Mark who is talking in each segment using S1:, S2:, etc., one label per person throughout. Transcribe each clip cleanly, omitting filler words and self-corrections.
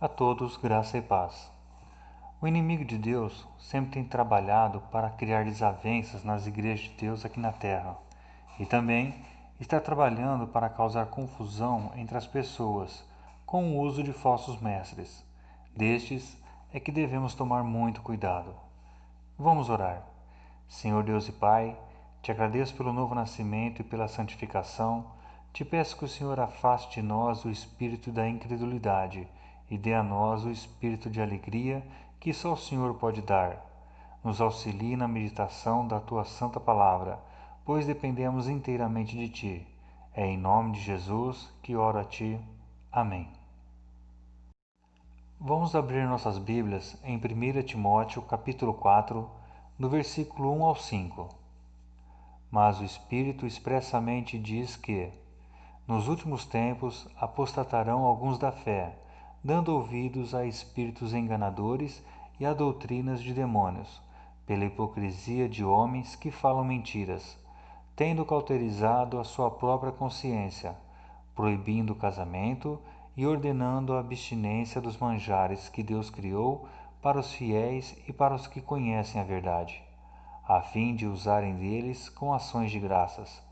S1: A todos, graça e paz. O inimigo de Deus sempre tem trabalhado para criar desavenças nas igrejas de Deus aqui na terra e também está trabalhando para causar confusão entre as pessoas com o uso de falsos mestres. Destes é que devemos tomar muito cuidado. Vamos orar. Senhor Deus e Pai, te agradeço pelo novo nascimento e pela santificação. Te peço que o Senhor afaste de nós o espírito da incredulidade e dê a nós o espírito de alegria que só o Senhor pode dar. Nos auxilie na meditação da tua santa palavra, pois dependemos inteiramente de ti. É em nome de Jesus que oro a ti. Amém. Vamos abrir nossas Bíblias em 1 Timóteo, capítulo 4, do versículo 1 ao 5. Mas o Espírito expressamente diz que, nos últimos tempos, apostatarão alguns da fé, dando ouvidos a espíritos enganadores e a doutrinas de demônios, pela hipocrisia de homens que falam mentiras, tendo cauterizado a sua própria consciência, proibindo o casamento e ordenando a abstinência dos manjares que Deus criou para os fiéis e para os que conhecem a verdade, a fim de usarem deles com ações de graças.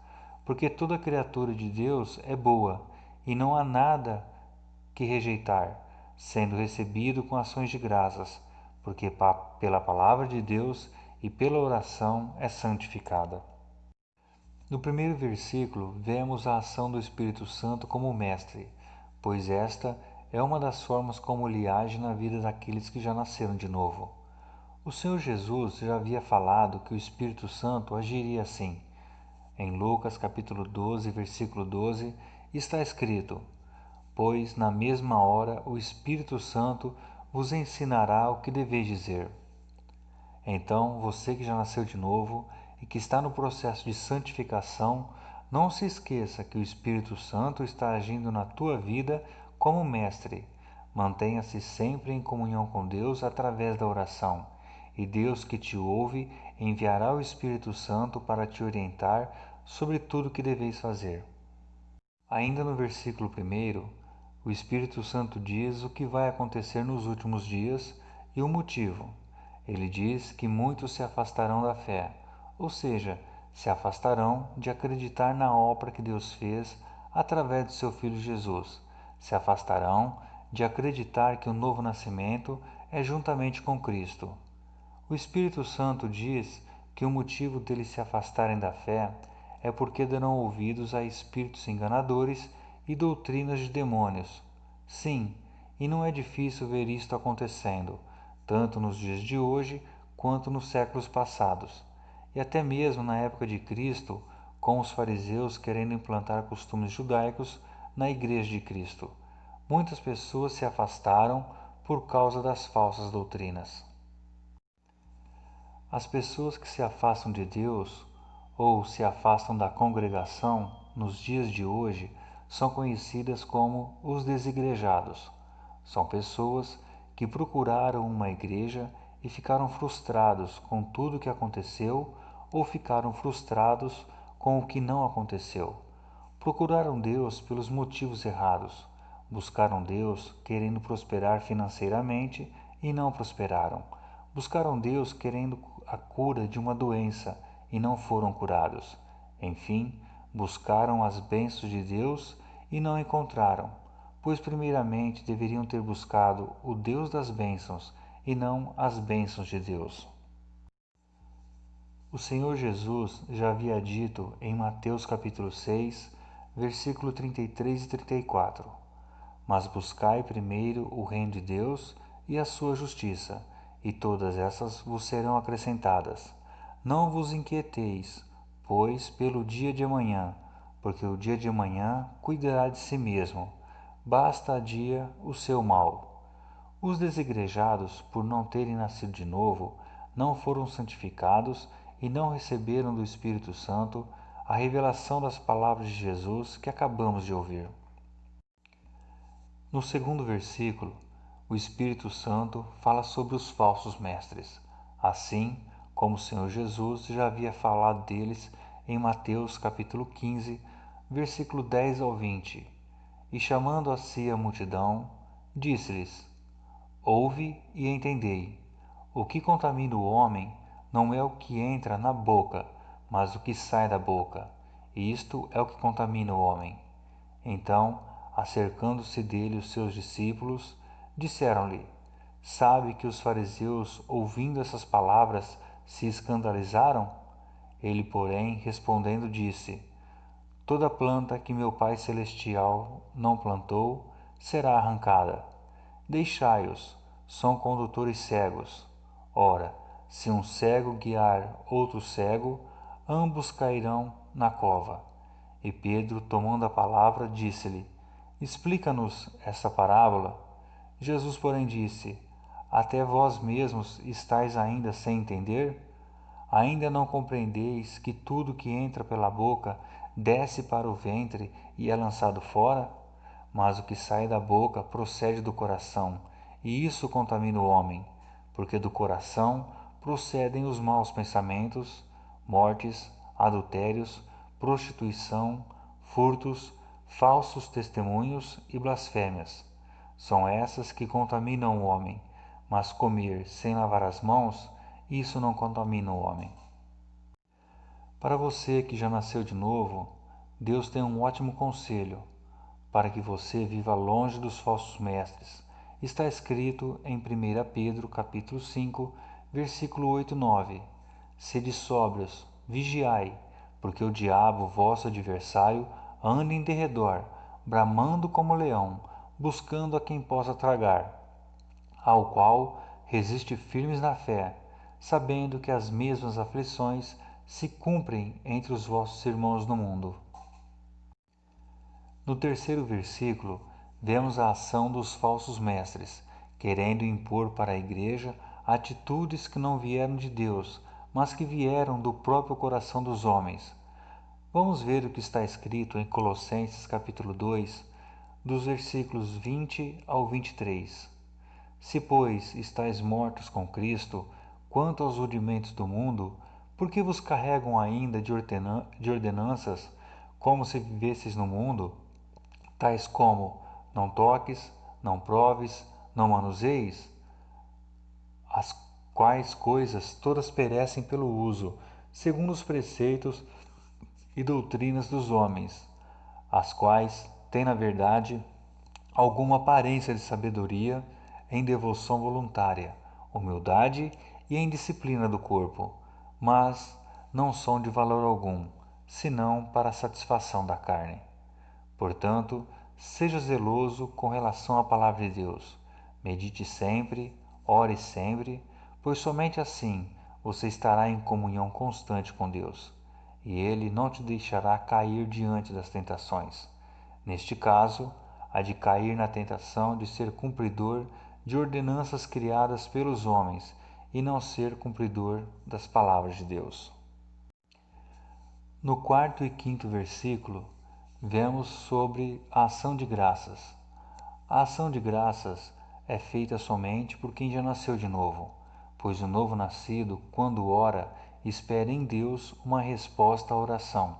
S1: Porque toda criatura de Deus é boa, e não há nada que rejeitar, sendo recebido com ações de graças, porque pela palavra de Deus e pela oração é santificada. No primeiro versículo, vemos a ação do Espírito Santo como mestre, pois esta é uma das formas como ele age na vida daqueles que já nasceram de novo. O Senhor Jesus já havia falado que o Espírito Santo agiria assim. Em Lucas capítulo 12, versículo 12, está escrito: Pois na mesma hora o Espírito Santo vos ensinará o que deveis dizer. Então, você que já nasceu de novo e que está no processo de santificação, não se esqueça que o Espírito Santo está agindo na tua vida como mestre. Mantenha-se sempre em comunhão com Deus através da oração, e Deus que te ouve enviará o Espírito Santo para te orientar sobre tudo o que deveis fazer. Ainda no versículo 1, o Espírito Santo diz o que vai acontecer nos últimos dias e o motivo. Ele diz que muitos se afastarão da fé, ou seja, se afastarão de acreditar na obra que Deus fez através de seu Filho Jesus, se afastarão de acreditar que o novo nascimento é juntamente com Cristo. O Espírito Santo diz que o motivo deles se afastarem da fé é porque darão ouvidos a espíritos enganadores e doutrinas de demônios. Sim, e não é difícil ver isto acontecendo, tanto nos dias de hoje quanto nos séculos passados, e até mesmo na época de Cristo, com os fariseus querendo implantar costumes judaicos na Igreja de Cristo. Muitas pessoas se afastaram por causa das falsas doutrinas. As pessoas que se afastam de Deus ou se afastam da congregação nos dias de hoje são conhecidas como os desigrejados. São pessoas que procuraram uma igreja e ficaram frustrados com tudo o que aconteceu ou ficaram frustrados com o que não aconteceu. Procuraram Deus pelos motivos errados. Buscaram Deus querendo prosperar financeiramente e não prosperaram. Buscaram Deus querendo a cura de uma doença e não foram curados. Enfim, buscaram as bênçãos de Deus e não encontraram, pois primeiramente deveriam ter buscado o Deus das bênçãos e não as bênçãos de Deus. O Senhor Jesus já havia dito em Mateus capítulo 6, versículo 33 e 34: Mas buscai primeiro o reino de Deus e a sua justiça, e todas essas vos serão acrescentadas. Não vos inquieteis, pois, pelo dia de amanhã, porque o dia de amanhã cuidará de si mesmo. Basta a dia o seu mal. Os desigrejados, por não terem nascido de novo, não foram santificados e não receberam do Espírito Santo a revelação das palavras de Jesus que acabamos de ouvir. No segundo versículo, o Espírito Santo fala sobre os falsos mestres, assim como o Senhor Jesus já havia falado deles em Mateus capítulo 15, versículo 10 ao 20. E chamando a si a multidão, disse-lhes: Ouve e entendei. O que contamina o homem não é o que entra na boca, mas o que sai da boca. Isto é o que contamina o homem. Então, acercando-se dele os seus discípulos, disseram-lhe: Sabe que os fariseus, ouvindo essas palavras, se escandalizaram? Ele, porém, respondendo, disse: Toda planta que meu Pai Celestial não plantou será arrancada. Deixai-os, são condutores cegos. Ora, se um cego guiar outro cego, ambos cairão na cova. E Pedro, tomando a palavra, disse-lhe: Explica-nos essa parábola. Jesus, porém, disse: Até vós mesmos estáis ainda sem entender? Ainda não compreendeis que tudo que entra pela boca desce para o ventre e é lançado fora? Mas o que sai da boca procede do coração, e isso contamina o homem, porque do coração procedem os maus pensamentos, mortes, adultérios, prostituição, furtos, falsos testemunhos e blasfêmias. São essas que contaminam o homem, mas comer sem lavar as mãos, isso não contamina o homem. Para você que já nasceu de novo, Deus tem um ótimo conselho para que você viva longe dos falsos mestres. Está escrito em 1 Pedro capítulo 5, versículo 8 e 9. Sede sóbrios, vigiai, porque o diabo, vosso adversário, anda em derredor, bramando como leão, buscando a quem possa tragar, ao qual resiste firmes na fé, sabendo que as mesmas aflições se cumprem entre os vossos irmãos no mundo. No terceiro versículo, vemos a ação dos falsos mestres, querendo impor para a igreja atitudes que não vieram de Deus, mas que vieram do próprio coração dos homens. Vamos ver o que está escrito em Colossenses capítulo 2, dos versículos 20 ao 23. Se, pois, estáis mortos com Cristo, quanto aos rudimentos do mundo, por que vos carregam ainda de ordenanças, como se vivesseis no mundo, tais como: não toques, não proves, não manuseis, as quais coisas todas perecem pelo uso, segundo os preceitos e doutrinas dos homens, as quais têm, na verdade, alguma aparência de sabedoria em devoção voluntária, humildade e em disciplina do corpo, mas não são de valor algum, senão para a satisfação da carne. Portanto, seja zeloso com relação à palavra de Deus. Medite sempre, ore sempre, pois somente assim você estará em comunhão constante com Deus, e Ele não te deixará cair diante das tentações. Neste caso, há de cair na tentação de ser cumpridor de ordenanças criadas pelos homens e não ser cumpridor das palavras de Deus. No quarto e quinto versículo, vemos sobre a ação de graças. A ação de graças é feita somente por quem já nasceu de novo, pois o novo nascido, quando ora, espera em Deus uma resposta à oração.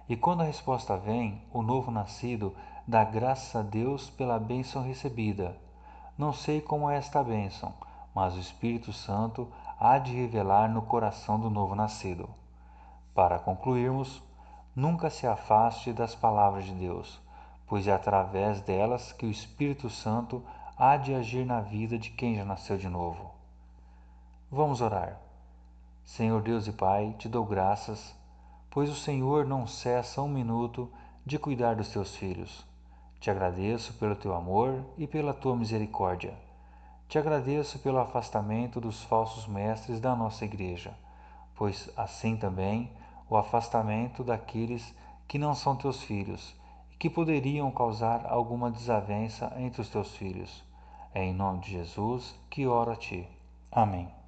S1: E quando a resposta vem, o novo nascido dá graças a Deus pela bênção recebida. Não sei como é esta bênção, mas o Espírito Santo há de revelar no coração do novo nascido. Para concluirmos, nunca se afaste das palavras de Deus, pois é através delas que o Espírito Santo há de agir na vida de quem já nasceu de novo. Vamos orar. Senhor Deus e Pai, te dou graças, pois o Senhor não cessa um minuto de cuidar dos teus filhos. Te agradeço pelo teu amor e pela tua misericórdia. Te agradeço pelo afastamento dos falsos mestres da nossa igreja, pois assim também o afastamento daqueles que não são teus filhos e que poderiam causar alguma desavença entre os teus filhos. É em nome de Jesus que oro a ti. Amém.